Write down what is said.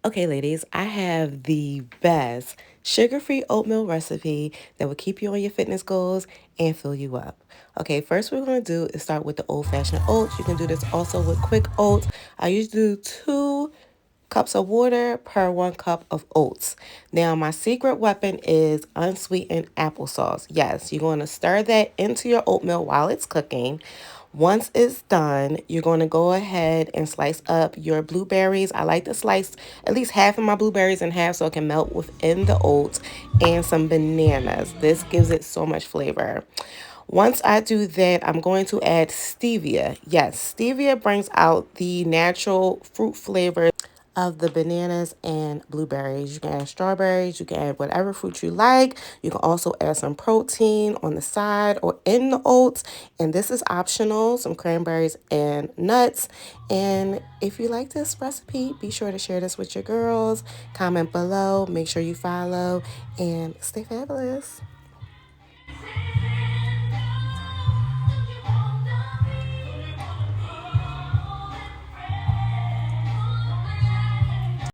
Okay, ladies, I have the best sugar-free oatmeal recipe that will keep you on your fitness goals and fill you up. Okay, first what we're going to do is start with the old-fashioned oats. You can do this also with quick oats. I usually do 2 cups of water per 1 cup of oats. Now, my secret weapon is unsweetened applesauce. Yes, you're going to stir that into your oatmeal while it's cooking. Once it's done, you're going to go ahead and slice up your blueberries. I like to slice at least half of my blueberries in half so it can melt within the oats, and some bananas. This gives it so much flavor. Once I do that, I'm going to add stevia. Yes, stevia brings out the natural fruit flavor of the bananas and blueberries. You can add strawberries, you can add whatever fruit you like. You can also add some protein on the side or in the oats. And this is optional, some cranberries and nuts. And if you like this recipe, be sure to share this with your girls. Comment below, make sure you follow, and stay fabulous.